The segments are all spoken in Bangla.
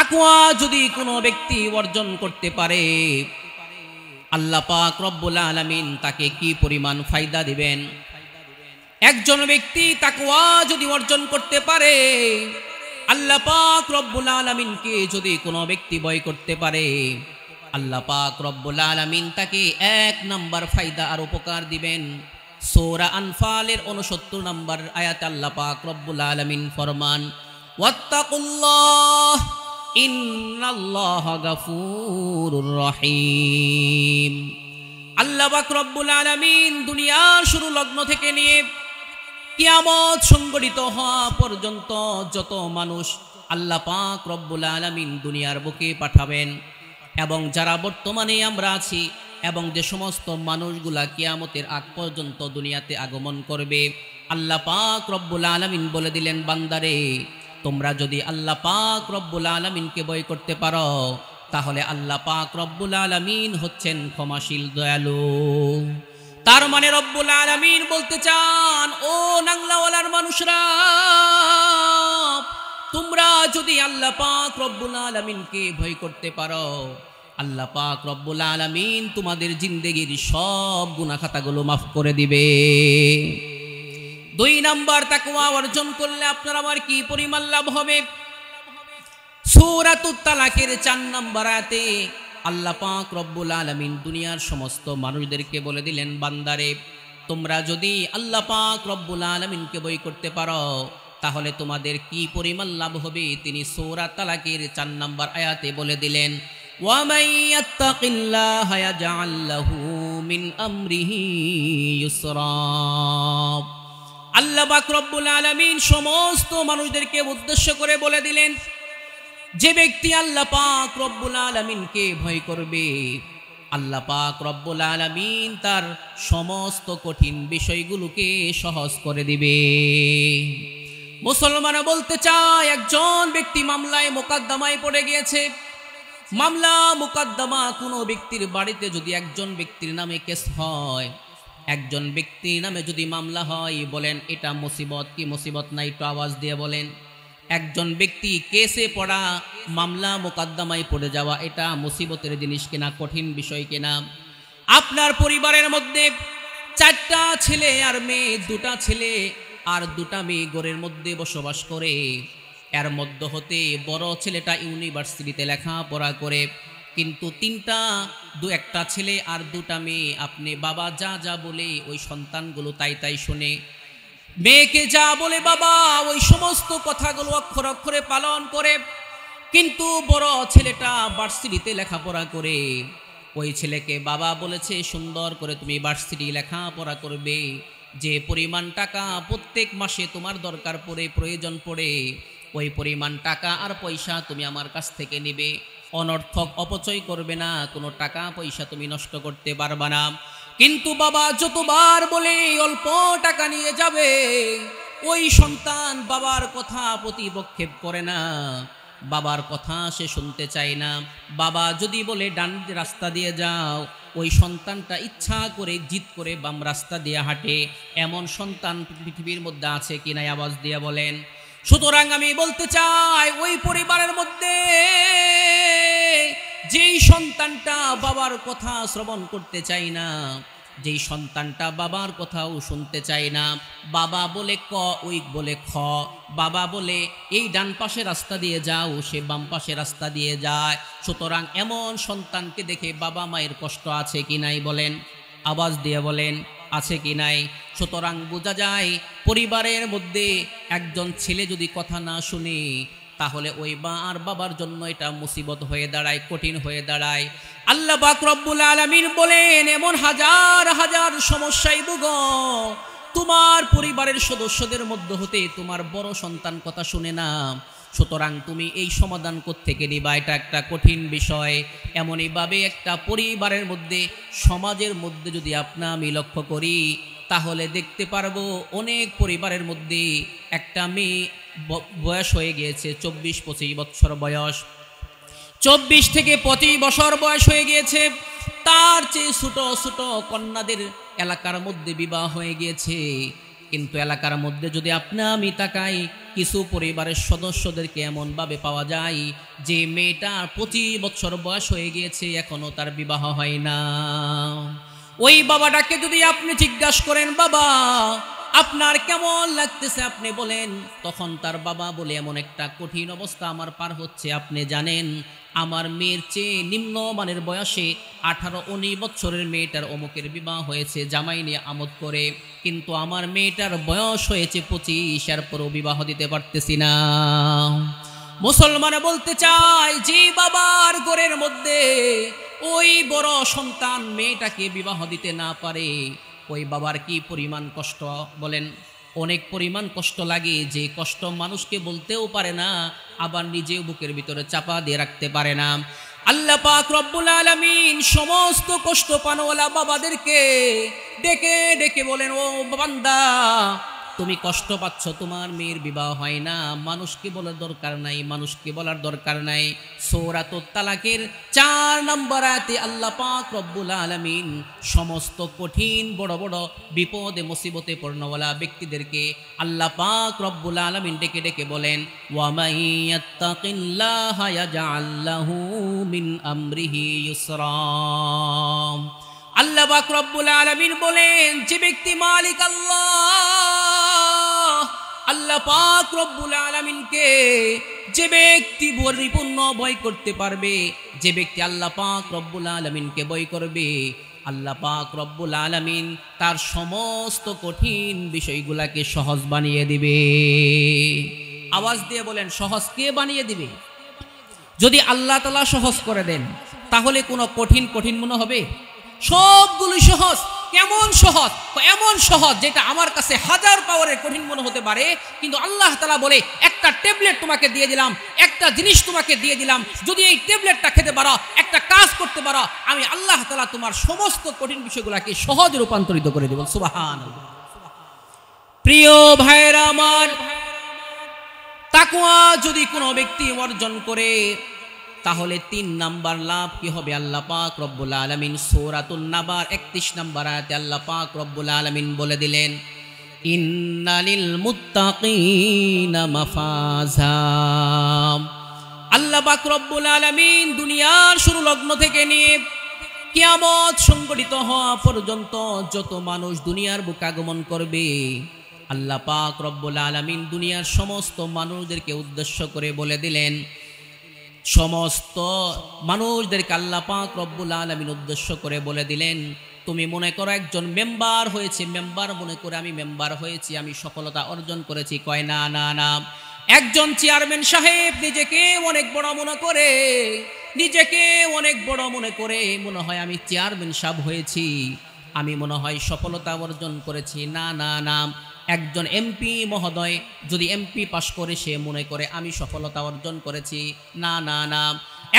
তাকওয়া যদি কোনো ব্যক্তি অর্জন করতে পারে, আল্লাহ পাক রব্বুল আলামিন তাকে কি পরিমাণ ফায়দা দিবেন। একজন ব্যক্তি তাকওয়া যদি অর্জন করতে পারে, আল্লাহ পাক রব্বুল আলামিনকে যদি কোনো ব্যক্তি ভয় করতে পারে, আল্লাহ পাক রব্বুল আলামিন তাকে 1 নাম্বার ফায়দা আর উপকার দিবেন। সূরা আনফালের 69 নম্বর আয়াতে আল্লাহ পাক রব্বুল আলামিন ফরমান, ওয়াত্তাকুল্লাহ ইন্নাল্লাহা গাফুরুর রহিম। আল্লাহ পাক রব্বুল আলামিন দুনিয়ার শুরু লগ্ন থেকে নিয়ে কিয়ামত সংঘটিত হওয়া পর্যন্ত যত মানুষ আল্লাহ পাক রব্বুল আলামিন দুনিয়ার বুকে পাঠাবেন, এবং যারা বর্তমানে আমরা আছি এবং যে সমস্ত মানুষগুলা কিয়ামতের আগ পর্যন্ত দুনিয়াতে আগমন করবে, আল্লাহ পাক রব্বুল আলামিন বলে দিলেন, বান্দারে তোমরা যদি আল্লাহ পাক রব্বুল আলামিনকে ভয় করতে পারো, তাহলে আল্লাহ পাক রব্বুল আলামিন হচ্ছেন ক্ষমাশীল দয়ালু। তার মানে রব্বুল আলামিন বলতে চান, ও নাংলাওয়ালার মানুষরা, তোমরা যদি আল্লাহ পাক রব্বুল আলামিনকে ভয় করতে পারো, আল্লাহ পাক রব্বুল আলামিন তোমাদের জিন্দেগির সব গুনাহ খাতাগুলো মাফ করে দিবে। 2 নাম্বার তাকওয়া অর্জন করলে আপনার আমার কি পরিমাণ লাভ হবে। সূরাতুত তালাকের 4 নম্বর আয়াতে আল্লাহ পাক রব্বুল আলামিন দুনিয়ার সমস্ত মানুষদেরকে বলে দিলেন, বান্দারে তোমরা যদি আল্লাহ পাক রব্বুল আলামিনকে ভয় করতে পারো, তাহলে তোমাদের কি পরিমাণ লাভ হবে তিনি সূরা তালাকের 4 নম্বর আয়াতে বলে দিলেন, ওয়ামান ইয়াত্তাকিল্লাহা ইয়াজআল লাহু মিন আমরিহি ইউসরা। আল্লাহ পাক রব্বুল আলামিন সমস্ত মানুষদেরকে উদ্দেশ্য করে বলে দিলেন, যে ব্যক্তি আল্লাহ পাক রব্বুল আলামিনকে ভয় করবে, আল্লাহ পাক রব্বুল আলামিন তার সমস্ত কঠিন বিষয়গুলোকে সহজ করে দিবে। মুসলমানরা বলতে চায়, একজন ব্যক্তি মামলায় মোকদ্দমায় পড়ে গিয়েছে। মামলা মোকদ্দমা কোনো ব্যক্তির বাড়িতে যদি একজন ব্যক্তির নামে কেস হয়, একজন ব্যক্তির নামে যদি মামলা হয়, বলেন এটা মুসিবত কি মুসিবত না, একটু আওয়াজ দিয়ে বলেন। একজন ব্যক্তি কেসে পড়া, মামলা মোকদ্দমায় পড়ে যাওয়া, এটা মুসিবতের জিনিস কিনা, কঠিন বিষয় কিনা। আপনার পরিবারের মধ্যে 4টা ছেলে আর মেয়ে, 2টা ছেলে আর 2টা মেয়ে ঘরের মধ্যে বসবাস করে। এর মধ্যে হতে বড় ছেলেটা ইউনিভার্সিটিতে লেখাপড়া করে, কিন্তু 1টা ছেলে আর 2টা মেয়ে আপনি বাবা যা যা বলে ওই সন্তানগুলো তাই তাই শুনে। মেয়েকে যা বলে বাবা ওই সমস্ত কথাগুলো অক্ষরে অক্ষরে পালন করে। কিন্তু বড় ছেলেটা ভার্সিটিতে লেখাপড়া করে, ওই ছেলেকে বাবা বলেছে সুন্দর করে তুমি ভার্সিটি লেখাপড়া করবে, যে পরিমাণ টাকা প্রত্যেক মাসে তোমার দরকার পড়ে, প্রয়োজন পড়ে, ওই পরিমাণ টাকা আর পয়সা তুমি আমার কাছ থেকে নেবে, অনর্থক অপচয় করবে না, কোনো টাকা পয়সা তুমি নষ্ট করতে পারবে না। কিন্তু বাবা যতবার বলে অল্প টাকা নিয়ে যাবে, ওই সন্তান বাবার কথা প্রতিপক্ষেপ করে না, বাবার কথা সে শুনতে চায় না। বাবা যদি বলে ডান রাস্তা দিয়ে যাও, ওই সন্তানটা ইচ্ছা করে জিদ করে বাম রাস্তা দিয়ে হাঁটে। এমন সন্তান পৃথিবীর মধ্যে আছে কিনা, আওয়াজ দিয়ে বলেন। সুতরাং আমি বলতে চাই, ওই পরিবারের মধ্যে যেই সন্তানটা বাবার কথা শ্রবণ করতে চায় না, যেই সন্তানটা বাবার কথাও শুনতে চায় না, বাবা বলে ক ওই বলে খ, বাবা বলে এই ডান পাশে রাস্তা দিয়ে যাও, সে বাম পাশে রাস্তা দিয়ে যায়। সুতরাং এমন সন্তানকে দেখে বাবা মায়ের কষ্ট আছে কি নাই বলেন, আওয়াজ দিয়ে বলেন, আছে কি নাই। সুতরাং বোঝা যায় পরিবারের মধ্যে একজন ছেলে যদি কথা না শুনে, তাহলে ওই মা আর বাবার জন্য এটা মুসিবত হয়ে দাঁড়ায়, কঠিন হয়ে দাঁড়ায়। আল্লাহ পাক রব্বুল আলামিন বলেন, এমন হাজার হাজার সমস্যায় ভোগো, তোমার পরিবারের সদস্যদের মধ্যে হতে তোমার বড় সন্তান কথা শুনে না। সুতরাং তুমি এই সমাধান কোত্থেকে নিবা, এটা একটা কঠিন বিষয়। এমনইভাবে একটা পরিবারের মধ্যে, সমাজের মধ্যে যদি আমি লক্ষ্য করি, তাহলে দেখতে পারবো অনেক পরিবারের মধ্যে একটা মেয়ে বয়স হয়ে গিয়েছে 24-25 বছর বয়স, 24 থেকে 25 বছর বয়স হয়ে গিয়েছে, তার চেয়ে ছোট ছোট কন্যাদের এলাকার মধ্যে বিবাহ হয়ে গিয়েছে। কিন্তু এলাকার মধ্যে যদি আপনি আমি তাকাই, কিছু পরিবারের সদস্যদেরকে এমনভাবে পাওয়া যায় যে মেয়েটার 25 বছর বয়স হয়ে গিয়েছে, এখনো তার বিবাহ হয় না। ওই বাবাটাকে যদি আপনি জিজ্ঞাসা করেন, বাবা আপনার কেমন লাগতেছে আপনি বলেন, তখন তার বাবা বলে, এমন একটা কঠিন অবস্থা আমার পার হচ্ছে, আপনি জানেন আমার মেয়ের চেয়ে নিম্নমানের বয়সে 18-19 বছরের মেয়েটার অমুকের বিবাহ হয়েছে জামাই নিয়ে আমোদ করে, কিন্তু আমার মেয়েটার বয়স হয়েছে 25, এরপরও বিবাহ দিতে পারতেছি না। মুসলমান বলতে চায়, যে বাবার ঘরের মধ্যে ওই বড় সন্তান মেয়েটাকে বিবাহ দিতে না পারে, ওই বাবার কি পরিমাণ কষ্ট বলেন। অনেক পরিমাণ কষ্ট লাগে, যে কষ্ট মানুষকে বলতেও পারে না, আবার নিজেও বুকের ভিতরে চাপা দিয়ে রাখতে পারে না। আল্লাহ পাক রব্বুল আলামিন সমস্ত কষ্ট পানওয়ালা বাবাদেরকে ডেকে ডেকে বলেন, ও বান্দা তুমি কষ্ট পাচ্ছ, তোমার মেয়ের বিবাহ হয় না, মানুষকে বলার দরকার নাই, মানুষকে বলার দরকার নাই। সূরাতুত তালাকের 4 নম্বর আয়াতে আল্লাহ পাক রব্বুল আলামিন সমস্ত কঠিন বড় বড় বিপদে মুসিবতে পড়নওয়ালা ব্যক্তিদেরকে আল্লাহ পাক রব্বুল আলামিন ডেকে ডেকে বলেন, ওয়া মাইয়াত্তাকিল্লাহা ইয়াজআল লাহু মিন আমরিহি ইউসরা। আল্লাহ পাক রব্বুল আলামিন বলেন, যে ব্যক্তি মালিক আল্লাহ পাক রব্বুল আলামিনকে যে ব্যক্তি পরিপূর্ণ ভয় করতে পারবে, যে ব্যক্তি আল্লাহ পাক রব্বুল আলামিনকে ভয় করবে, আল্লাহ পাক রব্বুল আলামিন তার সমস্ত কঠিন বিষয়গুলোকে সহজ বানিয়ে দিবে। আওয়াজ দিয়ে বলেন, সহজ কে বানিয়ে দিবে? যদি আল্লাহ তাআলা সহজ করে দেন, তাহলে কোনো কঠিন কঠিন মনে হবে? সবগুলো সহজ। কেমন সহজ? এমন সহজ যেটা আমার কাছে 1000 পাওয়ারের কঠিন মনে হতে পারে, কিন্তু আল্লাহ তাআলা বলে, একটা ট্যাবলেট তোমাকে দিয়ে দিলাম, একটা জিনিস তোমাকে দিয়ে দিলাম, যদি এই ট্যাবলেটটা খেতে পারো, একটা কাজ করতে পারো, আমি আল্লাহ তাআলা তোমার সমস্ত কঠিন বিষয়গুলোকে সহজে রূপান্তরিত করে দেব। সুবহানাল্লাহ। প্রিয় ভাইরা আমার, তাকওয়া যদি কোনো ব্যক্তি অর্জন করে, তাহলে 3 নাম্বার লাভ কি হবে? আল্লাহ পাক রব্বুল আলামিন সূরাতুন নাবার 31 নম্বর আয়াতে আল্লাহ পাক রব্বুল আলামিন বলে দিলেন, ইন্নালিল মুত্তাকিনা মাফাজা। আল্লাহ পাক রব্বুল আলামিন দুনিয়ার শুরু লগ্ন থেকে নিয়ে কিয়ামত সংঘটিত হওয়া পর্যন্ত যত মানুষ দুনিয়ার বুকে আগমন করবে, আল্লাহ পাক রব্বুল আলামিন দুনিয়ার সমস্ত মানুষদেরকে উদ্দেশ্য করে বলে দিলেন, সমস্ত মানুষদেরকে আল্লাহ পাক রব্বুল আলামিন উদ্দেশ্য করে বলে দিলেন, তুমি মনে করো একজন মেম্বার হয়েছে, মেম্বার মনে করে আমি মেম্বার হয়েছি, আমি সফলতা অর্জন করেছি। কয় না না না, একজন চেয়ারম্যান সাহেব নিজেকে অনেক বড় মনে করে, নিজেকে অনেক বড় মনে করে মনে হয় আমি চেয়ারম্যান সাহেব হয়েছি, আমি মনে হয় সফলতা অর্জন করেছি। না না না, একজন এমপি মহোদয় যদি এমপি পাশ করে সে মনে করে আমি সফলতা অর্জন করেছি। না না না,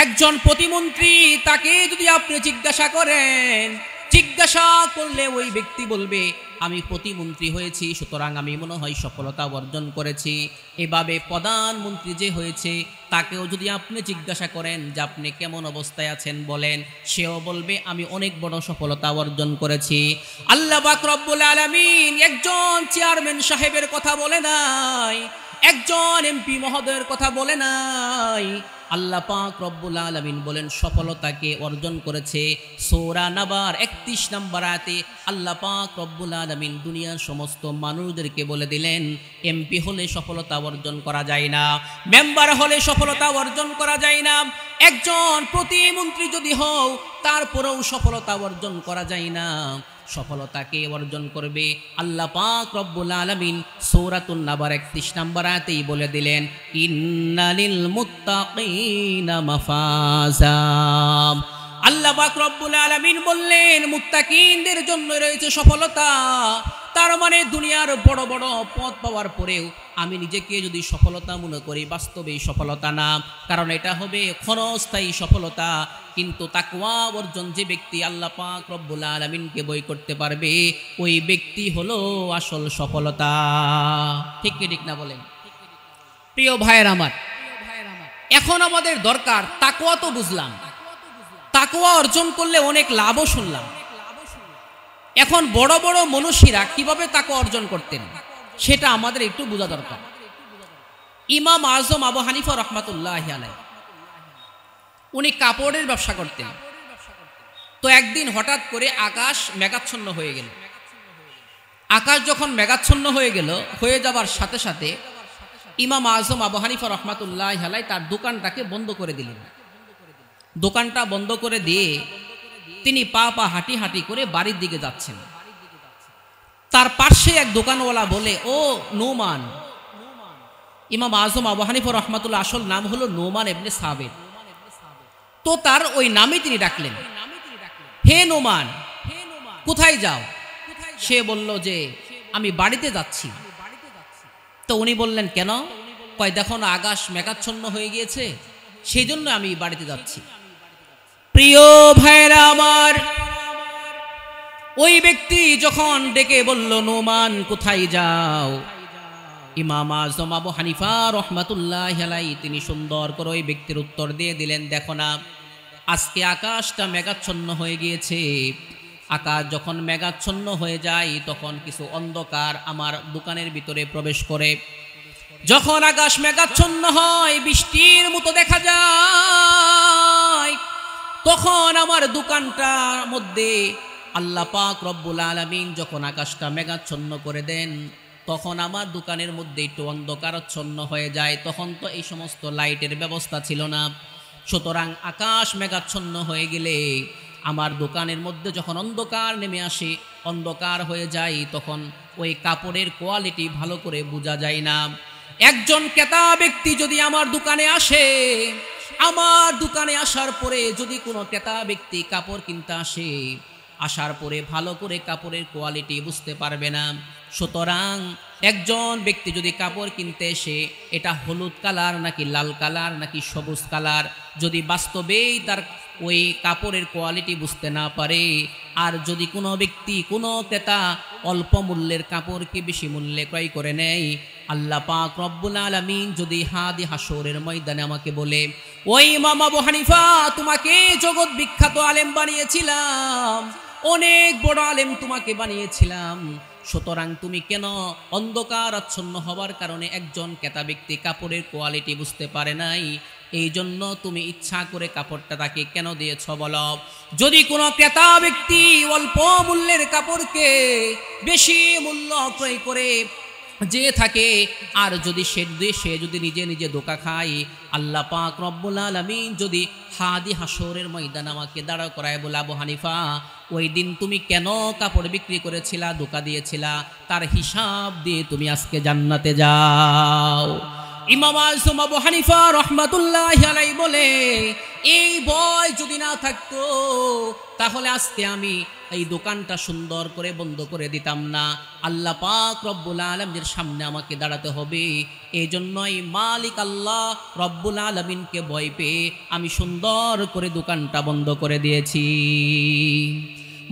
একজন প্রতিমন্ত্রী তাকে যদি আপনি জিজ্ঞাসা করেন, জিজ্ঞাসা করলে ওই ব্যক্তি বলবে আমি প্রতিমন্ত্রী হয়েছি, সুতরাং আমি মনে হয় সফলতা অর্জন করেছি। এভাবে প্রধানমন্ত্রী যে হয়েছে তাকেও যদি আপনি জিজ্ঞাসা করেন যে আপনি কেমন অবস্থায় আছেন বলেন, সেও বলবে আমি অনেক বড় সফলতা অর্জন করেছি। আল্লাহ পাক রব্বুল আলামিন একজন চেয়ারম্যান সাহেবের কথা বলে নাই, একজন এমপি মহোদয়ের কথা বলে নাই, আল্লাহ পাক রব্বুল আলামিন বলেন সফলতাকে অর্জন করেছে। সূরা নাবার 31 নম্বর আয়াতে আল্লাহ পাক রব্বুল আলামিন দুনিয়ার সমস্ত মানুষদেরকে বলে দিলেন, এমপি হলে সফলতা অর্জন করা যায় না, মেম্বার হলে সফলতা অর্জন করা যায় না, একজন প্রতিমন্ত্রী যদি হও তারপরেও সফলতা অর্জন করা যায় না। সফলতাকে অর্জন করবে আল্লাহ পাক রব্বুল আলামিন সূরাতুন নাবার 31 নম্বর আয়াতেই বলে দিলেন, ইন্নালিল মুত্তাকিনা মাফাজা। আল্লাহ পাক রব্বুল আলামিন বললেন মুত্তাকিনদের জন্য রয়েছে সফলতা। তার মানে দুনিয়ার বড় বড় পদ পাওয়ার পরেও আমি নিজেকে যদি সফলতা মনে করি, বাস্তবেই সফলতা না, কারণ এটা হবে ক্ষণস্থায়ী সফলতা। কিন্তু তাকওয়া অর্জন যে ব্যক্তি আল্লাহ পাক রব্বুল আলামিনকে ভয় করতে পারবে, ওই ব্যক্তি হলো আসল সফলতা। ঠিক কি ঠিক না বলেন? প্রিয় ভাইয়ের আমার, এখন আমাদের দরকার তাকওয়া। তো বুঝলাম তাকওয়া অর্জন করলে অনেক লাভও শুনলাম। এখন বড় বড় মনীষীরা কিভাবে তাকওয়া অর্জন করতেন? সেটা আমাদের একটু বোঝা দরকার। ইমাম আজম আবু হানিফা রহমাতুল্লাহি আলাইহি উনি কাপড়ের ব্যবসা করতেন। তো একদিন হঠাৎ করে আকাশ মেঘাচ্ছন্ন হয়ে গেল। আকাশ যখন মেঘাচ্ছন্ন হয়ে যাবার সাথে সাথে ইমাম আজম আবু হানিফা রহমাতুল্লাহি আলাইহি তার দোকানটাকে বন্ধ করে দিলেন। দোকানটা বন্ধ করে দিয়ে তিনি পা হাঁটি হাঁটি করে বাড়ির দিকে যাচ্ছেন। তার পাশে এক দোকানওয়ালা বলে, ও নোমান। ইমাম আজম আবু হানিফা রহমাতুল্লাহ আসল নাম হলো নোমান ইবনে সাবিত। তো তার ওই নামে তিনি ডাকলেন, হে নোমান, কোথায় যাও? সে বলল যে আমি বাড়িতে যাচ্ছি। তো উনি বললেন, কেন? কয়, দেখো না আকাশ মেঘাচ্ছন্ন হয়ে গিয়েছে, সেই জন্য আমি বাড়িতে যাচ্ছি। প্রিয় ভাইরা আমার, ওই ব্যক্তি যখন ডেকে বলল, নোমান কোথায় যাও? ইমাম আজম আবু হানিফা রহমাতুল্লাহি আলাইহি তিনি সুন্দর করে ওই ব্যক্তির উত্তর দিয়ে দিলেন, দেখো না আজকে আকাশটা মেঘাচ্ছন্ন হয়ে গিয়েছে। আকাশ যখন মেঘাচ্ছন্ন হয়ে যায় তখন কিছু অন্ধকার আমার দোকানের ভিতরে প্রবেশ করে। যখন আকাশ মেঘাচ্ছন্ন হয়, বৃষ্টির মতো দেখা যায়, তখন আমার দোকানটার মধ্যে আল্লাহ পাক রব্বুল আলামিন যখন আকাশটা মেঘাচ্ছন্ন করে দেন, তখন আমার দোকানের মধ্যে একটু অন্ধকারাচ্ছন্ন হয়ে যায়। তখন তো এই সমস্ত লাইটের ব্যবস্থা ছিল না। সুতরাং আকাশ মেঘাচ্ছন্ন হয়ে গেলে আমার দোকানের মধ্যে যখন অন্ধকার নেমে আসে, অন্ধকার হয়ে যায়, তখন ওই কাপড়ের কোয়ালিটি ভালো করে বোঝা যায় না। একজন ক্রেতা ব্যক্তি যদি আমার দোকানে আসে, আমার দোকানে আসার পরে যদি কোনো ক্রেতা ব্যক্তি কাপড় কিনতে আসে, আসার পরে ভালো করে কাপড়ের কোয়ালিটি বুঝতে পারবে না। সুতরাং একজন ব্যক্তি যদি কাপড় কিনতে এসে এটা হলুদ কালার নাকি লাল কালার নাকি সবুজ কালার, যদি বাস্তবেই তার ওই কাপড়ের কোয়ালিটি বুঝতে না পারে, আর যদি কোনো ব্যক্তি কোনো ক্রেতা অল্প মূল্যের কাপড়কে বেশি মূল্যে ক্রয় করে নেয়, আল্লাহ পাক রব্বুল আলামিন যদি হাদি হাসরের ময়দানে আমাকে বলে, ওই ইমাম আবু হানিফা, তোমাকে জগৎ বিখ্যাত আলেম বানিয়েছিলাম, অনেক বড় আলেম তোমাকে বানিয়েছিলাম, সুতরাং তুমি কেন অন্ধকার আচ্ছন্ন হবার কারণে একজন ক্রেতা ব্যক্তি কাপড়ের কোয়ালিটি বুঝতে পারে নাই, এই জন্য তুমি ইচ্ছা করে কাপড়টা তাকে কেন দিয়েছ বলো? যদি কোনো ক্রেতা ব্যক্তি অল্প মূল্যের কাপড়কে বেশি মূল্য ক্রয় করে যে থাকে, আর যদি সে যদি নিজে নিজে ধোঁকা খায়, আল্লাহ পাক রব্বুল আলামিন যদি হাদি হাসরের ময়দান আমাকে দাঁড়া করায় বলে, আবু হানিফা, ওই দিন তুমি কেন কাপড় বিক্রি করেছিলা, ধোঁকা দিয়েছিলা, তার হিসাব দিয়ে তুমি আজকে জান্নাতে যাও। ইমাম আজম আবু হানিফা রহমাতুল্লাহি আলাইহি বলে, এই ভয় যদি না থাকতো তাহলে আজকে আমি এই দোকানটা সুন্দর করে বন্ধ করে দিতাম না। আল্লাহ পাক রব্বুল আলামিনের সামনে আমাকে দাঁড়াতে হবে, এই জন্যই মালিক আল্লাহ রব্বুল আলামিনকে ভয় পেয়ে আমি সুন্দর করে দোকানটা বন্ধ করে দিয়েছি।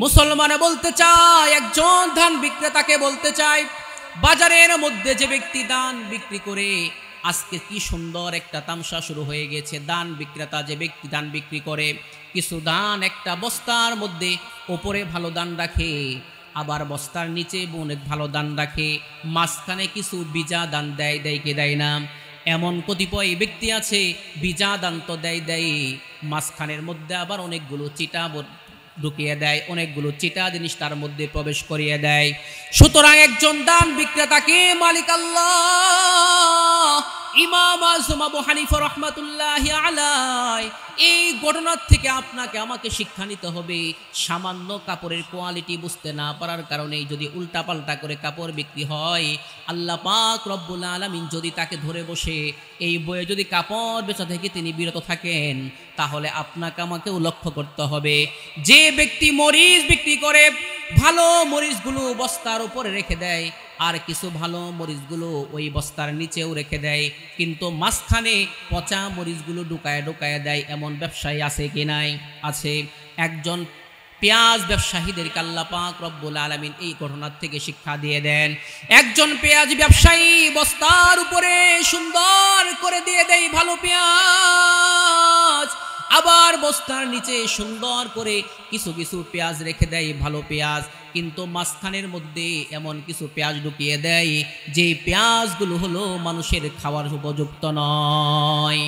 মুসলমানে বলতে চায়, একজন ধান বিক্রেতাকে বলতে চায়, বাজারের মধ্যে যে ব্যক্তি ধান বিক্রি করে, আজকে কি সুন্দর একটা তামসা শুরু হয়ে গেছে। ধান বিক্রেতা যে ব্যক্তি ধান বিক্রি করে, কিছু ধান একটা বস্তার মধ্যে ওপরে ভালো ধান রাখে, আবার বস্তার নিচে অনেক ভালো ধান রাখে, মাঝখানে কিছু বীজা ধান দেয় কি দেয় না? এমন কতিপয় ব্যক্তি আছে, বীজা ধান তো দেয়, মাঝখানের মধ্যে আবার অনেকগুলো চিটা ঢুকিয়ে দেয়, অনেকগুলো চিটা জিনিস তার মধ্যে প্রবেশ করিয়ে দেয়। সুতরাং একজন দান বিক্রেতাকে মালিক আল্লাহ ইমাম আজম আবু হানিফা রহমাতুল্লাহি আলাইহি এই ঘটনার থেকে আপনাকে আমাকে শিক্ষা নিতে হবে। সামান্য কাপড়ের কোয়ালিটি বুঝতে না পারার কারণে যদি উল্টাপাল্টা করে কাপড় বিক্রি হয়, আল্লাহ পাক রব্বুল আলামিন যদি তাকে ধরে বসে এই বইয়ে যদি কাপড় বেচা থেকে তিনি বিরত থাকেন, তাহলে আপনাকে আমাকেও লক্ষ্য করতে হবে। যে ব্যক্তি মরিচ বিক্রি করে, ভালো মরিচগুলো বস্তার উপরে রেখে দেয়, আর কিছু ভালো মরিচগুলো ওই বস্তার নিচেও রেখে দেয়, কিন্তু মাঝখানে পচা মরিচগুলো ঢুকায় দেয়, এমন ব্যবসায়ী আছে কি নাই? আছে। একজন পেঁয়াজ ব্যবসায়ীদেরকে আল্লাহ পাক রব্বুল আলামিন এই ঘটনার থেকে শিক্ষা দিয়ে দেন। একজন পেঁয়াজ ব্যবসায়ী বস্তার উপরে সুন্দর করে দিয়ে দেয় ভালো পেঁয়াজ, আবার বস্তার নিচে সুন্দর করে কিছু কিছু পেঁয়াজ রেখে দেয়, ভালো পেঁয়াজ, কিন্তু মাঝখানের মধ্যে এমন কিছু পেঁয়াজ ঢুকিয়ে দেয় যে পেঁয়াজগুলো হলো মানুষের খাওয়ার উপযুক্ত নয়।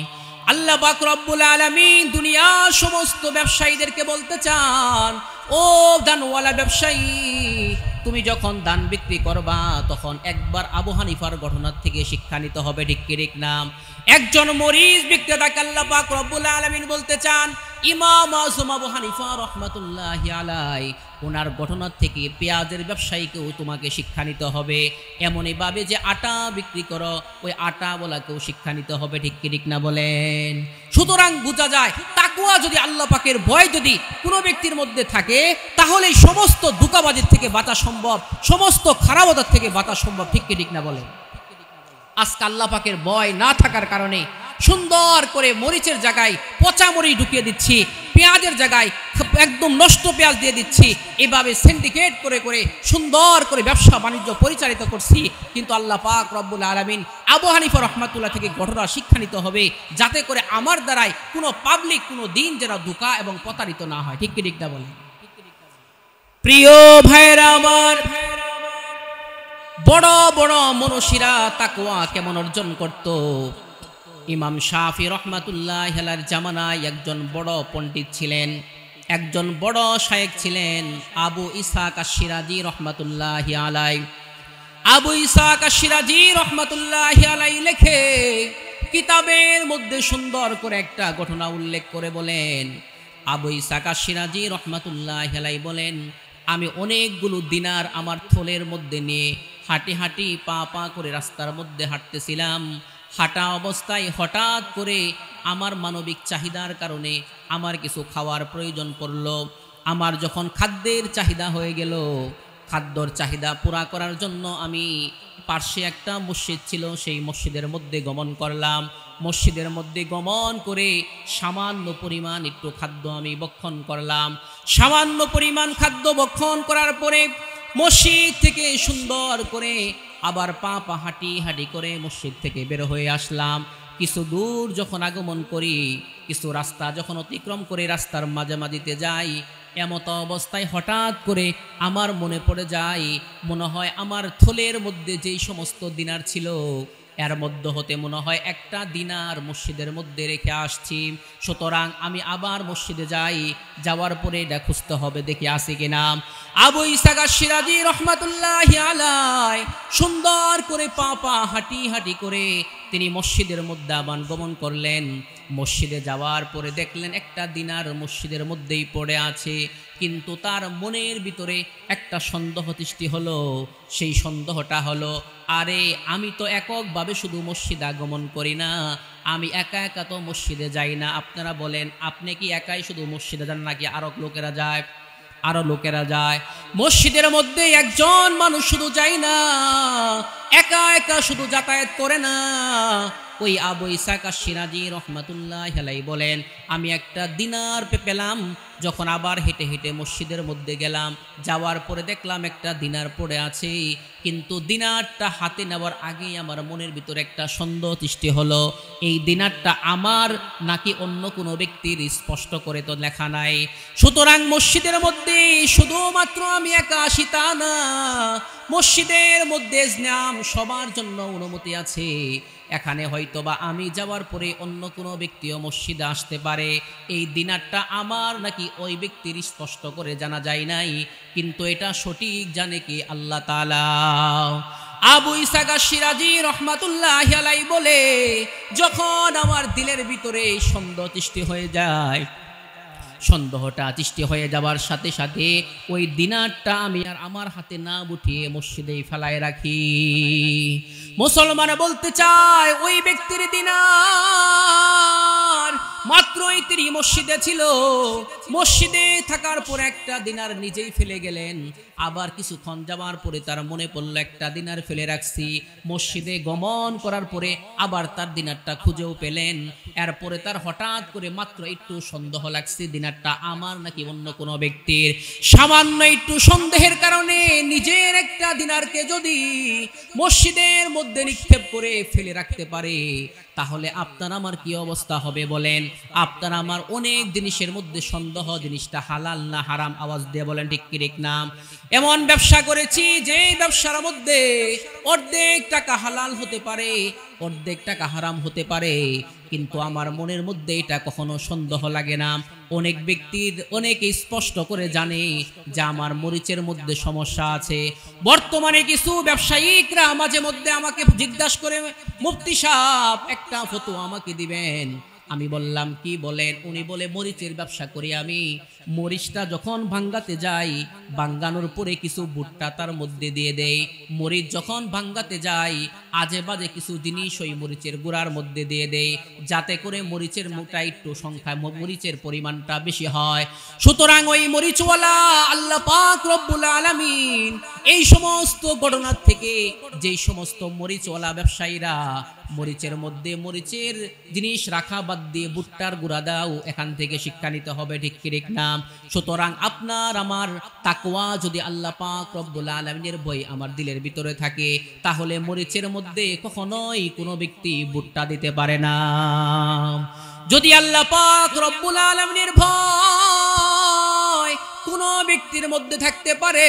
আল্লাহ পাক রব্বুল আলামিন দুনিয়ার সমস্ত ব্যবসায়ীদেরকে বলতে চান, ও দানওয়ালা ব্যবসায়ী, তুমি যখন দান বিক্রি করবা তখন একবার আবু হানিফার ঘটনার থেকে শিক্ষা নিতে হবে, ঠিক কি ঠিক না? একজন মরিচ বিক্রেতাকে আল্লাহ পাক রব্বুল আলামিন বলতে চান, ইমাম আযম আবু হানিফা রাহমাতুল্লাহি আলাইহি ওনার ঘটনার থেকে পেঁয়াজের ব্যবসায়ীকেও তোমাকে শিক্ষা নিতে হবে। এমনই ভাবে যে আটা বিক্রি করো, ওই আটা বলাকেও শিক্ষা নিতে হবে, ঠিক কি ঠিক না বলেন? সুতরাং বোঝা যায় তাকওয়া যদি, আল্লাহ পাকের ভয় যদি কোনো ব্যক্তির মধ্যে থাকে, তাহলে সমস্ত ধোঁকাবাজির থেকে বাঁচা সম্ভব, সমস্ত খারাপতার থেকে বাঁচা সম্ভব, ঠিক কি ঠিক না বলেন? আজকে আল্লাহ পাকের ভয় না থাকার কারণে সুন্দর করে মরিচের জায়গায় পচা মরিচ ঢুকিয়ে দিচ্ছি, পেঁয়াজের জায়গায় একদম নষ্ট পেঁয়াজ দিয়ে দিচ্ছি, এভাবে সিন্ডিকেট করে করে সুন্দর করে ব্যবসা বাণিজ্য পরিচালিত করছি। কিন্তু আল্লাহ পাক রব্বুল আলামিন আবু হানিফা রাহমাতুল্লাহ থেকে ঘটনা শিক্ষা নিতে হবে, যাতে করে আমার দ্বারাই কোনো পাবলিক কোনো দিন যেন ধোঁকা এবং প্রতারিত না হয়, ঠিক কি ঠিক না বলেন? প্রিয় ভাইরা আমার, বড় বড় মনীষীরা তাকওয়া কেমন অর্জন করত? ইমাম শাফি রাহমাতুল্লাহি আলাইহির জামানায় একজন বড় পণ্ডিত ছিলেন, একজন বড় শায়েখ ছিলেন, আবু ইসহাক আশ-শিরাজি রাহমাতুল্লাহি আলাইহি। আবু ইসহাক আশ-শিরাজি রাহমাতুল্লাহি আলাইহি লেখে কিতাবের মধ্যে সুন্দর করে একটা ঘটনা উল্লেখ করে বলেন, আবু ইসহাক আশ-শিরাজি রাহমাতুল্লাহি আলাইহি বলেন, আমি অনেকগুলো দিনার আমার থলের মধ্যে নিয়ে হাঁটি হাঁটি পা পা করে রাস্তার মধ্যে হাঁটতেছিলাম। হাঁটা অবস্থায় হঠাৎ করে আমার মানবিক চাহিদার কারণে আমার কিছু খাওয়ার প্রয়োজন পড়ল। আমার যখন খাদ্যের চাহিদা হয়ে গেল, খাদ্যর চাহিদা পুরা করার জন্য আমি পার্শ্বে একটা মসজিদ ছিল, সেই মসজিদের মধ্যে গমন করলাম। মসজিদের মধ্যে গমন করে সামান্য পরিমাণ একটু খাদ্য আমি ভক্ষণ করলাম। সামান্য পরিমাণ খাদ্য ভক্ষণ করার পরে মসজিদ থেকে সুন্দর করে আবার পা পা হাঁটি হাঁটি করে মসজিদ থেকে বের হয়ে আসলাম। কিছু দূর যখন আগমন করি, কিছু রাস্তা যখন অতিক্রম করে রাস্তার মাঝামাঝিতে যাই, এমত অবস্থায় হঠাৎ করে আমার মনে পড়ে যায়, মনে হয় আমার থলের মধ্যে যেই সমস্ত দিনার ছিল এর মধ্যে হতে মনে হয় একটা দিনার মসজিদের মধ্যে রেখে আসছি। সুতরাং আমি আবার মসজিদে যাই, যাওয়ার পরে এটা খুঁজতে হবে দেখি আছে কিনা। আবু ইসহাক আশ-শিরাজি রাহমাতুল্লাহি আলাইহি সুন্দর করে পা পা হাঁটি হাঁটি করে তিনি মসজিদের মধ্যে আবার গমন করলেন। মসজিদে যাওয়ার পরে দেখলেন একটা দিনার মসজিদের মধ্যেই পড়ে আছে, কিন্তু তার মনের ভিতরে একটা সন্দেহ সৃষ্টি হলো। সেই সন্দেহটা হলো, আরে আমি তো এককভাবে শুধু মসজিদে আগমন করি না, আমি একা একা তো মসজিদে যাই না। আপনারা বলেন, আপনি কি একাই শুধু মসজিদে যান নাকি আরো লোকেরা যায়? আরো লোকেরা যায়। মসজিদের মধ্যে একজন মানুষ শুধু যায় না, একা একা শুধু যাতায়াত করে না। ওই আবু ইসহাক আশ-শিরাজি রাহমাতুল্লাহি আলাইহি বলেন, আমি একটা দিনার পেলাম। যখন আবার হেঁটে হেঁটে মসজিদের মধ্যে গেলাম, যাওয়ার পরে দেখলাম একটা দিনার পড়ে আছে, কিন্তু দিনারটা হাতে নেওয়ার আগেই আমার মনের ভিতরে একটা সন্দেহ সৃষ্টি হলো, এই দিনারটা আমার নাকি অন্য কোনো ব্যক্তির, স্পষ্ট করে তো লেখা নাই। সুতরাং মসজিদের মধ্যে শুধুমাত্র আমি একা আসি তা না, মসজিদের মধ্যে ইসলাম সবার জন্য অনুমতি আছে। এখানে হয়তোবা আমি যাওয়ার পরে অন্য কোনো ব্যক্তিও মসজিদে আসতে পারে। এই দিনারটা আমার নাকি ওই ব্যক্তির স্পষ্ট করে জানা যায় নাই, কিন্তু এটা সঠিক জানে কি আল্লাহ তাআলা। আবু ইসহাক আশ-শিরাজি রাহমাতুল্লাহি আলাইহি বলে, যখন আমার দিলের ভিতরে সন্দেহ সৃষ্টি হয়ে যায়, সন্দেহটা সৃষ্টি হয়ে যাবার সাথে সাথে ওই দিনারটা আমি আর আমার হাতে না উঠিয়ে মসজিদেই ফেলায় রাখি। মুসলমান বলতে চায়, ওই ব্যক্তির দিনার মাত্রই তিনি মসজিদে ছিল, মসজিদে থাকার পর একটা দিনার নিজেই ফেলে গেলেন। আবার কিছুক্ষণ যাওয়ার পরে তার মনে পড়লো একটা দিনার ফেলে রাখছি। মসজিদে গমন করার পরে আবার তার দিনারটা খুঁজেও পেলেন। এরপরে তার হঠাৎ করে মাত্র একটু সন্দেহ লাগছে, দিনারটা আমার নাকি অন্য কোনো ব্যক্তির। সামান্য একটু সন্দেহের কারণে নিজের একটা দিনারকে যদি মসজিদের মধ্যে নিক্ষেপ করে ফেলে রাখতে পারে, তাহলে আপনার আমার কি অবস্থা হবে বলেন? আপনার আমার অনেক জিনিসের মধ্যে সন্দেহ, জিনিসটা হালাল না হারাম, আওয়াজ দিয়ে বলেন ঠিক কি ঠিক না? এমন ব্যবসা করেছি যে ব্যবসার মধ্যে অর্ধেক টাকা হালাল হতে পারে, অর্ধেক টাকা হারাম হতে পারে, কিন্তু আমার মনের মধ্যে এটা কখনো সন্দেহ লাগে না। অনেক ব্যক্তির অনেকে স্পষ্ট করে জানে যে আমার মরিচের মধ্যে সমস্যা আছে। বর্তমানে কিছু ব্যবসায়িকরা মাঝে মধ্যে আমাকে জিজ্ঞাসা করে, মুফতি সাহেব একটা ফতোয়া আমাকে দিবেন। আমি বললাম কি বলেন? উনি বলে মরিচের ব্যবসা করি আমি, মরিচটা যখন ভাঙ্গাতে যাই, ভাঙ্গানোর পরে কিছু ভুট্টা তার মধ্যে দিয়ে দেই, মরিচ যখন ভাঙ্গাতে যাই আজে বাজে কিছু জিনিস ওই মরিচের গুঁড়ার মধ্যে দিয়ে দেই, যাতে করে মরিচের মোটা একটু সংখ্যায় মরিচের পরিমাণটা বেশি হয়। সুতরাং ওই মরিচওয়ালা আল্লাহ পাক রব্বুল আলামিন এই সমস্ত ঘটনার থেকে যেই সমস্ত মরিচওয়ালা ব্যবসায়ীরা মরিচের মধ্যে মরিচের জিনিস রাখা বাদ দিয়ে ভুট্টার গুঁড়া দাও, এখান থেকে শিক্ষা নিতে হবে ঠিক কি ঠিক না? সুতরাং আপনার আমার তাকওয়া যদি আল্লাহ পাক রব্বুল আলামিনের ভয় আমার দিলের ভিতরে থাকে, তাহলে মরিচের মধ্যে কখনোই কোনো ব্যক্তি ভুট্টা দিতে পারে না। যদি আল্লাহ পাক রব্বুল আলামিনের ভয় কোনো ব্যক্তির মধ্যে থাকতে পারে,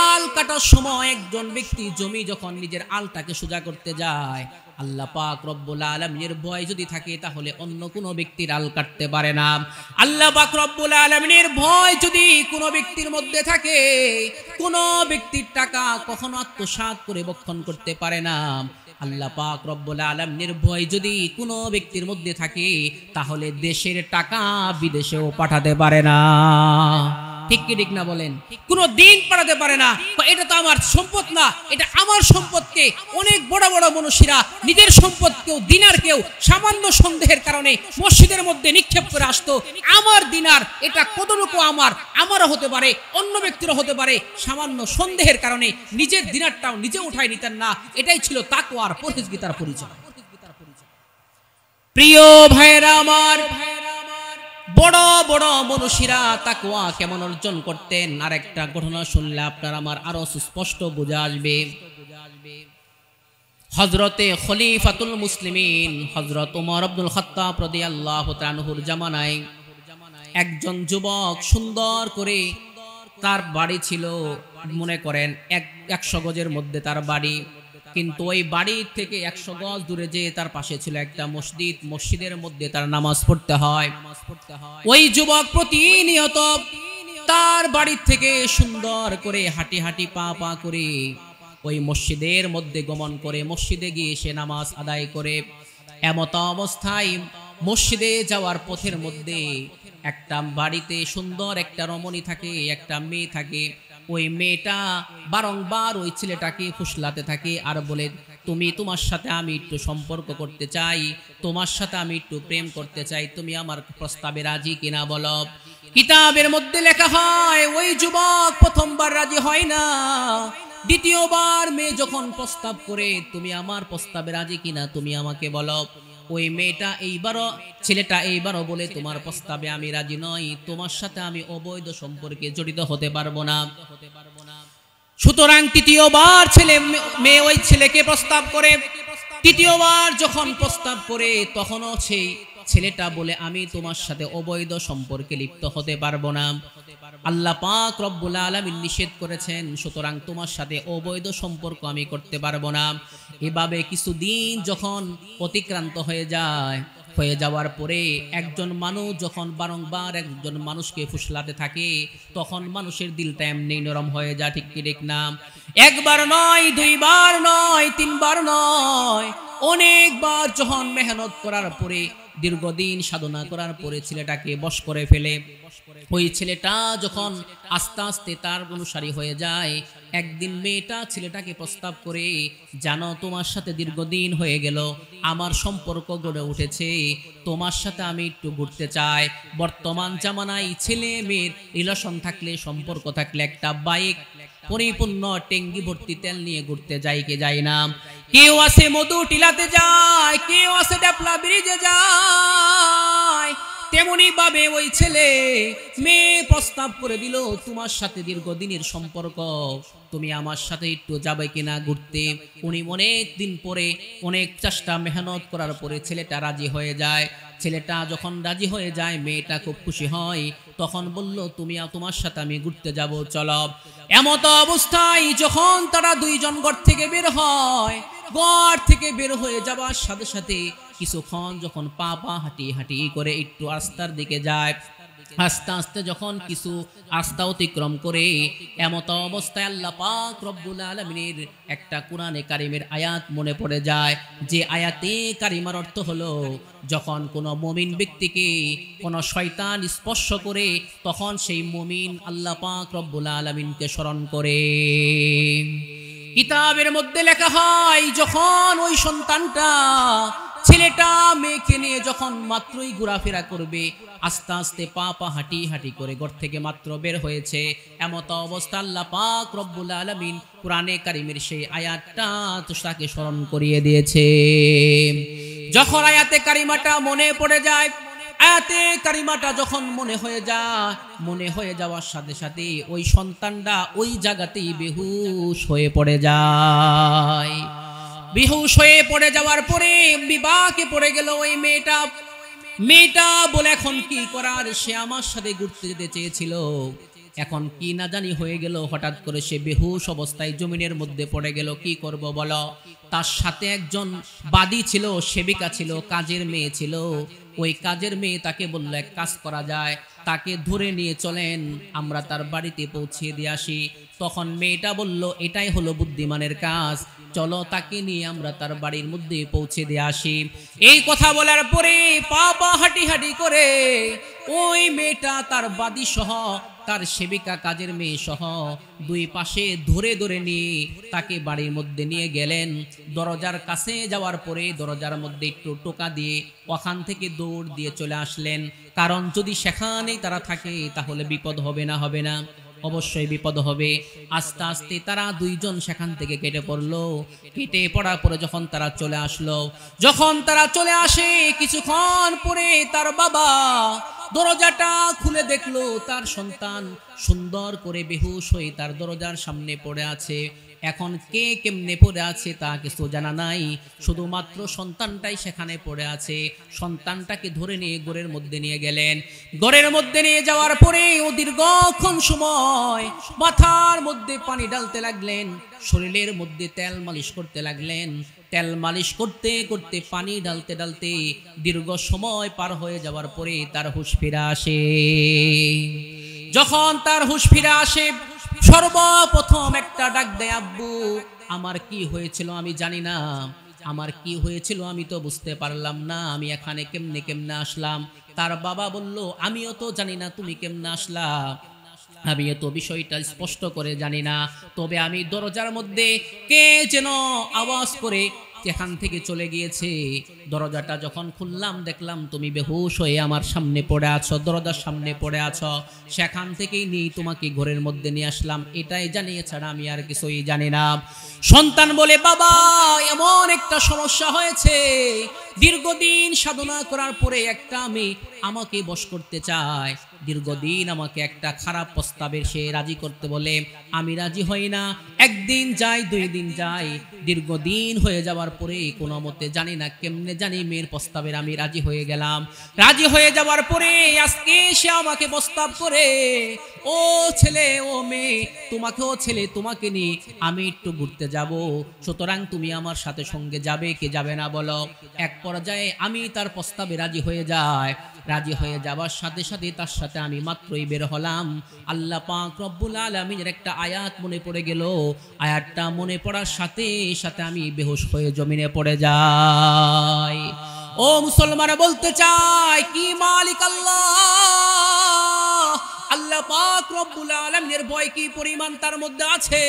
আল কাটার সময় একজন ব্যক্তি জমি যখন নিজের আলটাকে সোজা করতে যায়, আল্লাহ পাক রব্বুল আলামিনের ভয় যদি থাকে তাহলে অন্য কোনো ব্যক্তির আল কাটতে পারে না। আল্লাহ পাক রব্বুল আলামিনের ভয় যদি কোনো ব্যক্তির মধ্যে থাকে, কোনো ব্যক্তির টাকা কখনো আত্মসাৎ করে ভক্ষণ করতে পারে না। আল্লাহ পাক রব্বুল আলামিনের ভয় যদি কোনো ব্যক্তির মধ্যে থাকে, তাহলে দেশের টাকা বিদেশেও পাঠাতে পারে না। ঠিক কি ঠিক না বলেন? কোনো দিন পাঠাতে পারে না। এটা তো আমার সম্পদ না, এটা আমার সম্পদকে অনেক বড় বড় মনীষীরা নিজের সম্পদকেও দিনারকেও সামান্য সন্দেহের কারণে মসজিদের মধ্যে নিক্ষেপ করে আসতো। আমার দিনার এটা কতটুকু আমারও হতে পারে, অন্য ব্যক্তিরও হতে পারে, সামান্য সন্দেহের কারণে নিজের দিনারটাও নিজে উঠায় নিতেন না। এটাই ছিল তাকওয়ার পরহেজগারিতার পরিচয়। প্রিয় ভাইরা আমার, বড় বড় মনীষীরা তাকওয়া কেমন অর্জন করতেন আরেকটা ঘটনা শুনলে আপনার আমার আরো সুস্পষ্ট বোঝা আসবে। হযরতে খলিফাতুল মুসলিমিন হযরত ওমর আব্দুল খাত্তাব রাদিয়াল্লাহু তাআলা আনহুর জামানায় একজন যুবক সুন্দর করে, তার বাড়ি ছিল মনে করেন 100 গজের মধ্যে তার বাড়ি, কিন্তু ওই বাড়ি থেকে 100 গজ দূরে যে তার পাশে ছিল একটা মসজিদ, মসজিদের মধ্যে তার নামাজ পড়তে হয়। ওই যুবক প্রতিনিয়ত তার বাড়ি থেকে সুন্দর করে হাঁটি হাঁটি পা পা করে ওই মসজিদের মধ্যে গমন করে মসজিদে গিয়ে সে নামাজ আদায় করে। এমত অবস্থায় মসজিদে যাওয়ার পথের মধ্যে একটা বাড়িতে সুন্দর একটা রমণী থাকে, একটা মেয়ে থাকে। ওই মেয়েটা বারংবার ওই ছেলেটাকে ফুসলাতে থাকে আর বলে, তোমার সাথে আমি একটু সম্পর্ক করতে চাই, তোমার সাথে আমি একটু প্রেম করতে চাই, তুমি আমার প্রস্তাবে রাজি কিনা বলো। কিতাবের মধ্যে লেখা হয় ওই যুবক প্রথমবার রাজি হয় না, দ্বিতীয়বার মেয়ে যখন প্রস্তাব করে, তুমি আমার প্রস্তাবে রাজি কিনা তুমি আমাকে বলো। ওই মেয়েটা ছেলেটা এইবারও বলে, তোমার প্রস্তাবে আমি রাজি নই, তোমার সাথে আমি অবৈধ সম্পর্কে জড়িত হতে পারবো না। সুতরাং তৃতীয়বার মেয়ে ওই ছেলেকে প্রস্তাব করে। তৃতীয়বার যখন প্রস্তাব করে তখনও সেই ছেলেটা বলে, আমি তোমার সাথে অবৈধ সম্পর্কে লিপ্ত হতে পারবো না, আল্লাহ পাক রব্বুল আলামিন নিষেধ করেছেন, সুতরাং তোমার সাথে অবৈধ সম্পর্ক আমি করতে পারবো না। এভাবে কিছুদিন যখন অতিক্রান্ত হয়ে যাওয়ার পরে একজন মানুষ যখন বারংবার একজন মানুষকে ফুসলাতে থাকে, তখন মানুষের দিলটা এমনি নরম হয়ে যায়। ঠিক কি ঠিক না? একবার নয়, দুইবার নয়, তিনবার নয়, অনেকবার যখন মেহনত করার পরে, দীর্ঘদিন সাধনা করার পরে ছেলেটাকে বশ করে ফেলে। ওই ছেলেটা যখন আস্তে আস্তে তার অনুসারী হয়ে যায়, একদিন মেয়েটা ছেলেটাকে প্রস্তাব করে, জানো তোমার সাথে দীর্ঘদিন হয়ে গেল আমার সম্পর্ক গড়ে উঠেছে, তোমার সাথে আমি একটু ঘুরতে চাই। বর্তমান জামানায় ছেলে মেয়ের রিলেশন থাকলে, সম্পর্ক থাকলে একটা বাইক পরিপূর্ণ ট্যাঙ্কি ভর্তি তেল নিয়ে ঘুরতে যায় কে যায় না? কেউ আছে মধু টিলাতে যায়, কেউ আছে ডেপলা ব্রিজে যায়, তেমনি ভাবে ওই ছেলে মেয়ে প্রস্তাব করে দিল, তোমার সাথে দীর্ঘদিনের সম্পর্ক, তুমি আমার সাথে একটু যাবে কিনা ঘুরতে। উনি অনেক দিন পরে অনেক চেষ্টা মেহনত করার পরে ছেলেটা রাজি হয়ে যায়। ছেলেটা যখন রাজি হয়ে যায় মেয়েটা খুব খুশি হয়, তখন বলল তুমি তোমার সাথে আমি ঘুরতে যাব, চলো। এমত অবস্থায় যখন তারা দুইজন ঘর থেকে বের হয়, ঘর থেকে বের হয়ে যাবার সাথে সাথে কিছুক্ষণ যখন পা পা হাঁটি হাঁটি করে একটু রাস্তার দিকে যায়, আস্তে আস্তে যখন কিছু রাস্তা অতিক্রম করে এমত অবস্থায় আল্লাহ পাক রব্বুল আলামিনের একটা কোরআনে কারিমের আয়াত মনে পড়ে যায়, যে আয়াতে কারিমার অর্থ হলো যখন কোনো মুমিন ব্যক্তিকে কোনো শয়তান স্পর্শ করে তখন সেই মুমিন আল্লাহ পাক রব্বুল আলামিনকে স্মরণ করে। কিতাবের মধ্যে লেখা হয় যখন ওই সন্তানটা ছেলেটা মেয়েকে নিয়ে যখন মাত্রই ঘোরাফেরা করবে, আস্তে আস্তে পা পা হাঁটি হাঁটি করে ঘর থেকে মাত্র বের হয়েছে, এমত অবস্থা আল্লাহ পাক রব্বুল আলামিন কোরআনে কারিমের সেই আয়াতটা তাকে স্মরণ করিয়ে দিয়েছে। যখন আয়াতে কারিমাটা মনে পড়ে যায়, আয়াতে কারিমাটা যখন মনে হয়ে যাওয়ার সাথে সাথে ওই সন্তানটা ওই জায়গাতেই বেহুশ হয়ে পড়ে যায়। বেহুশ হয়ে পড়ে যাওয়ার পরে বিপাকে পড়ে গেল ওই মেয়েটা বলে এখন কি করার, সে আমার সাথে ঘুরতে যেতে চেয়েছিল, এখন কি না জানি হয়ে গেল, হঠাৎ করে সে বেহুশ অবস্থায় জমিনের মধ্যে পড়ে গেল। কি করব বলো? তার সাথে একজন বাদী ছিল, সেবিকা ছিল, কাজের মেয়ে ছিল। ওই কাজের মেয়ে তাকে বলল এক কাজ করা যায়, তাকে ধরে নিয়ে চলেন, আমরা তার বাড়িতে পৌঁছে দিয়ে আসি। তখন মেয়েটা বলল এটাই হলো বুদ্ধিমানের কাজ, চলো তাকে নিয়ে আমরা তার বাড়ির মধ্যে পৌঁছে দিয়ে আসি। এই কথা বলার পরে পা পা হাঁটি হাঁটি করে ওই মেয়েটা তার বাদী সহ তার সেবিকা কাজের মেয়ে সহ দুই পাশে ধরে ধরে নিয়ে তাকে বাড়ির মধ্যে নিয়ে গেলেন। দরজার কাছে যাওয়ার পরে দরজার মধ্যে একটু টোকা দিয়ে ওখান থেকে দৌড় দিয়ে চলে আসলেন, কারণ যদি সেখানেই তারা থাকে তাহলে বিপদ হবে না? অবশ্যই বিপদ হবে। আস্তে আস্তে তারা দুইজন সেখান থেকে কেটে পড়লো। কেটে পড়ার পরে যখন তারা চলে আসে কিছুক্ষণ পরে তার বাবা দরজাটা খুলে দেখলো তার সন্তান সুন্দর করে বেহুশ হয়ে তার দরজার সামনে পড়ে আছে। এখন কে কেমনে পড়ে আছে তা কিছু জানা নাই, শুধুমাত্র সন্তানটাই সেখানে পড়ে আছে। সন্তানটাকে ধরে নিয়ে ঘরের মধ্যে নিয়ে গেলেন। ঘরের মধ্যে নিয়ে যাওয়ার পরে ও দীর্ঘক্ষণ সময় মাথার মধ্যে পানি ঢালতে লাগলেন, শরীরের মধ্যে তেল মালিশ করতে লাগলেন। তেল মালিশ করতে করতে পানি ঢালতে ঢালতে দীর্ঘ সময় পার হয়ে যাওয়ার পরে তার হুঁশ ফিরে আসে। যখন তার হুঁশ ফিরে আসে সর্বপ্রথম একটা ডাক দেয়, আব্বু আমার কি হয়েছিল আমি জানি না, আমার কি হয়েছিল আমি তো বুঝতে পারলাম না, আমি এখানে কেমনে আসলাম। তার বাবা বলল আমিও তো জানি না তুমি কেমনে আসলা, আমি তো বিষয়টা স্পষ্ট করে জানি না, তবে আমি দরজার মধ্যে কে যেন আওয়াজ করে এখান থেকে চলে গিয়েছে। দরজাটা যখন খুললাম দেখলাম তুমি বেহুশ হয়ে আমার সামনে পড়ে আছো, দরজার সামনে পড়ে আছো, সেখান থেকেই নিয়ে তোমাকে ঘরের মধ্যে নিয়ে আসলাম, এটাই জানি, এছাড়া আমি আর কিছুই জানি না। সন্তান বলে বাবা এমন একটা সমস্যা হয়েছে, দীর্ঘদিন সাধনা করার পরে একটা মেয়ে আমাকে বশ করতে চায়, দীর্ঘদিন আমাকে একটা খারাপ প্রস্তাবের সে রাজি করতে বলে, আমি রাজি হই না। একদিন যাই, 2 দিন যাই, দীর্ঘদিন হয়ে যাওয়ার পরে কোনো মতে জানি না কেমনে জানি মেয়ের প্রস্তাবের আমি রাজি হয়ে গেলাম। রাজি হয়ে যাওয়ার পরে আজকে সে আমাকে প্রস্তাব করে, ও ছেলে ও মেয়ে তোমাকেও ছেলে তোমাকে নিয়ে আমি একটু ঘুরতে যাব, সুতরাং তুমি আমার সাথে সঙ্গে যাবে কি যাবে না বলো। এক পর্যায়ে আমি তার প্রস্তাবে রাজি হয়ে যাই। রাজি হয়ে যাওয়ার সাথে সাথে তার সাথে আমি মাত্রই বের হলাম, আল্লাহ পাক রব্বুল আলামিনের একটা আয়াত মনে পড়ে গেল। আয়াতটা মনে পড়ার সাথে সাথে আমি বেহুশ হয়ে জমিনে পড়ে যাই। ও মুসলমানরা বলতে চাই কি মালিক আল্লাহ, আল্লাহ পাক রব্বুল আলামিনের ভয় কি পরিমাণ তার মধ্যে আছে,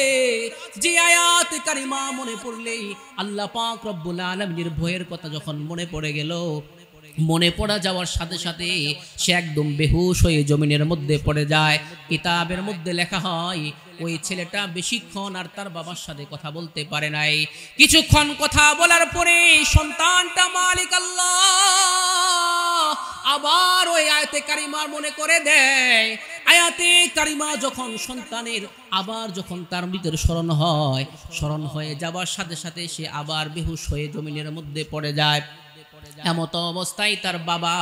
যে আয়াত কারিমা মনে পড়লেই আল্লাহ পাক রব্বুল আলামিনের ভয়ের কথা যখন মনে পড়ে গেল, মনে পড়া যাওয়ার সাথে সাথে সে একদম বেহুশ হয়ে জমিনের মধ্যে পড়ে যায়। কিতাবের মধ্যে লেখা হয় ওই ছেলেটা বেশিক্ষণ আর তার বাবার সাথে কথা বলতে পারে নাই। কিছুক্ষণ কথা বলার পরে সন্তানটা মালিক আল্লাহ আবার ওই আয়াতে কারিমার মনে করে দেয়। আয়াতে কারিমা যখন সন্তানের আবার যখন তার মৃত্যুর স্মরণ হয়ে যাবার সাথে সাথে সে আবার বেহুশ হয়ে জমিনের মধ্যে পড়ে যায়। এমত অবস্থায় তার বাবা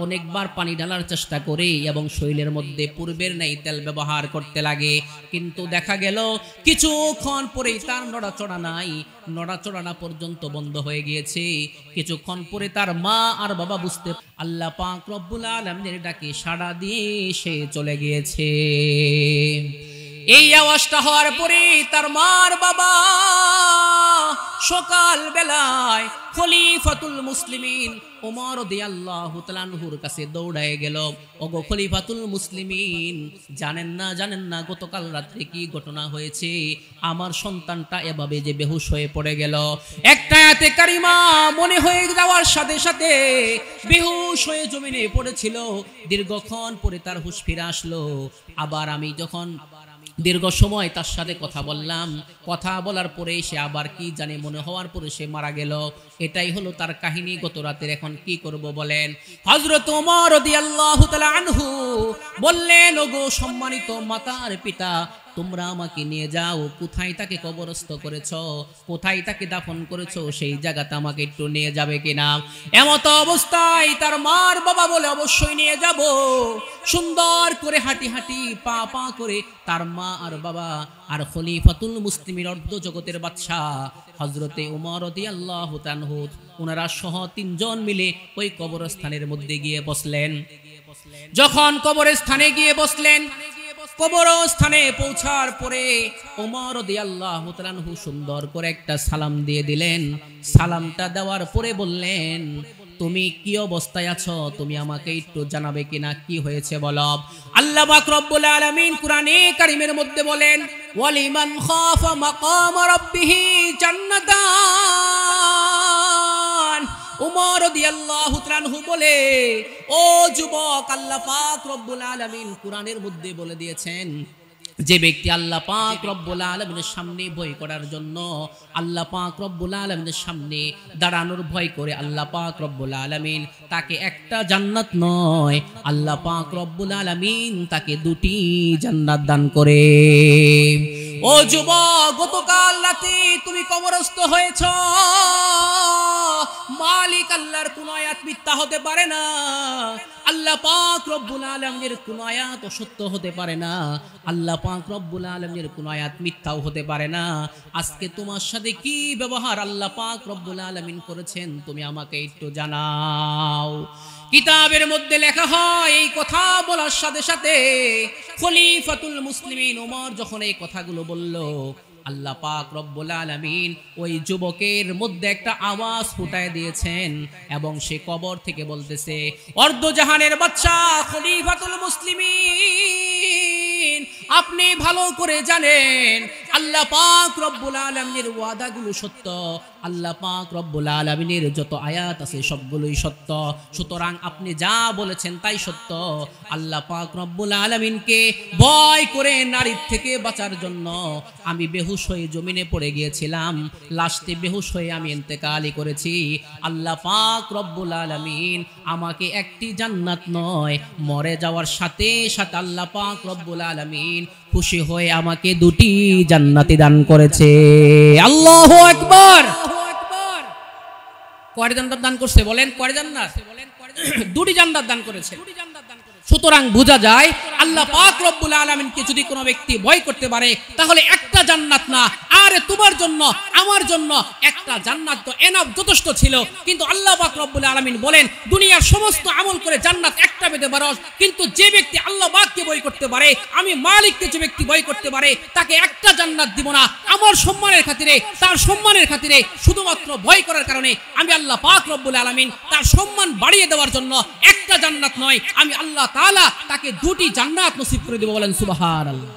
অনেকবার পানি ঢালার চেষ্টা করে এবং শরীরের মধ্যে পূর্বের ন্যায় তেল ব্যবহার করতে লাগে, কিন্তু দেখা গেল কিছুক্ষণ পরেই তার নড়াচড়া নাই, নড়াচড়া না পর্যন্ত বন্ধ হয়ে গিয়েছে। কিছুক্ষণ পরে তার মা আর বাবা বুঝতে আল্লাহ পাক রব্বুল আলামিনের ডাকে সাড়া দিয়ে সে চলে গিয়েছে। এই আওয়াজটা হওয়ার পরে তার মার বাবা সকাল বেলায় খলিফাতুল মুসলিমিন ওমর রাদিয়াল্লাহু তাআলা আনহুর কাছে দৌড়ায় গেল। ওগো খলিফাতুল মুসলিমিন, জানেন না গতকাল রাতে কি ঘটনা হয়েছে? আমার সন্তানটা এভাবে যে বেহুশ হয়ে পড়ে গেল। একটা আয়াতে কারিমা মনে হয়ে যাওয়ার সাথে সাথে বেহুশ হয়ে জমিনে পড়েছিল। দীর্ঘক্ষণ পরে তার হুঁশ ফিরে আসলো। আবার আমি যখন দীর্ঘ সময় তার সাথে কথা বললাম, কথা বলার পরে সে আবার কি জানে মনে হওয়ার পরে সে মারা গেল। এটাই হলো তার কাহিনী গত রাতের। এখন কি করব বলেন? হযরত ওমর রাদিয়াল্লাহু তাআলা আনহু বললেন, ওগো সম্মানিত মাতার পিতা, তোমরা আমাকে নিয়ে যাও, কোথায় তাকে কবরস্থ করেছো, কোথায় তাকে দাফন করেছো, সেই জায়গাতে আমাকে একটু নিয়ে যাবে কিনা। এমত অবস্থায় তার মার বাবা বলে, অবশ্যই নিয়ে যাব। সুন্দর করে হাঁটি হাঁটি পা পা করে তার মা আর বাবা আর খলিফাতুল মুসলিমিন অর্ধ জগতের বাদশাহ হযরতে ওমর রাদিয়াল্লাহু তাআলা আনহু ওনারা সহ তিনজন মিলে ওই কবরস্থানের মধ্যে গিয়ে বসলেন। যখন কবরস্থানে গিয়ে বসলেন, কবরস্থানে পৌঁছার পরে ওমর রাদিয়াল্লাহু তাআলা আনহু সুন্দর করে একটা সালাম দিয়ে দিলেন। সালামটা দেওয়ার পরে বললেন, তুমি কি অবস্থায় আছো, তুমি আমাকে একটু জানাবে কিনা, কি হয়েছে বলো। আল্লাহ পাক রব্বুল আলামিন কোরআনে কারীমের মধ্যে বলেন, ওয়ালিমান খাফা মাকাম রাব্বিহি জান্নাতান। ওমর রাদিয়াল্লাহু তাআলা আনহু বলে, ও যুবক, আল্লাহ পাক রব্বুল আলামিন কোরআনের মধ্যে বলে দিয়েছেন, যে ব্যক্তি আল্লাহ পাক রব্বুল আলামিনের সামনে ভয় করার জন্য, আল্লাহ পাক রব্বুল আলামিনের সামনে দাঁড়ানোর ভয় করে, আল্লাহ পাক রব্বুল আলামিন তাকে একটা জান্নাত নয়, আল্লাহ পাক রব্বুল আলামিন তাকে দুটি জান্নাত দান করে। ও যুবক, গতকাল রাতে তুমি কবরস্থ হয়েছ। মালিক আল্লাহর কোন আয়াত মিথ্যা হতে পারে না, আল্লাহ পাক রব্বুল আলামিনের কোন আয়াত অসত্য হতে পারে না, আল্লাহ পাক রব্বুল আলামিনের কোন আয়াত মিথ্যাও হতে পারে না। আজকে তোমার সাথে কি ব্যবহার আল্লাহ পাক রব্বুল আলামিন করেছেন, তুমি আমাকে একটু জানাও। কিতাবের মধ্যে লেখা হয়, এই কথা বলার সাথে সাথে খলিফাতুল মুসলিমিন ওমর যখন এই কথাগুলো বলল, আল্লাহ পাক রব্বুল আলামিন ওই যুবকের মধ্যে একটা আওয়াজ ফুটায় দিয়েছেন এবং সে কবর থেকে বলতেছে, অর্ধজাহানের বাদশা খলিফাতুল মুসলিমিন, আপনি ভালো করে জানেন আল্লাহ পাক রব্বুল আলামিনের ওয়াদাগুলো সত্য, আল্লাহ পাক রব্বুল আলামিনের যত আয়াত আছে সবগুলোই সত্য, সুতরাং আপনি যা বলেছেন তাই সত্য। আল্লাহ পাক রব্বুল আলামিনকে ভয় করে নারীর থেকে বাঁচার জন্য আমি বেহুশ হয়ে জমিনে পড়ে গিয়েছিলাম, লাস্টে বেহুশ হয়ে আমি ইন্তেকালই করেছি। আল্লাহ পাক রব্বুল আলামিন আমাকে একটি জান্নাত নয়, মরে যাওয়ার সাথে সাথে আল্লাহ পাক রব্বুল আলামিন খুশি হয়ে আমাকে দুটি জান্নাতি দান করেছে। আল্লাহু আকবার। কয় জান্নাত দান করছে বলেন? কয় জান্নাত? দুটি জান্নাত দান করেছে। সুতরাং বোঝা যায় আল্লাহ পাক রব্বুল আলামিনকে যদি কোনো ব্যক্তি ভয় করতে পারে তাহলে একটা জান্নাত না, আরে তোমার জন্য আমার জন্য একটা জান্নাত তো এনাফ যথেষ্ট ছিল। কিন্তু আল্লাহ পাক রব্বুল আলামিন বলেন, দুনিয়ার সমস্ত আমল করে জান্নাত একটা পেতে পারো, কিন্তু যে ব্যক্তি আল্লাহ পাককে ভয় করতে পারে, আমি মালিককে যে ব্যক্তি ভয় করতে পারে, তাকে একটা জান্নাত দিব না। আমার সম্মানের খাতিরে, তার সম্মানের খাতিরে, শুধুমাত্র ভয় করার কারণে আমি আল্লাহ পাক রব্বুল আলামিন তার সম্মান বাড়িয়ে দেওয়ার জন্য একটা জান্নাত নয়, আমি আল্লাহ তাআলা তাকে দুটি জান্নাত নসিব করে দেব। বলেন সুবহানাল্লাহ।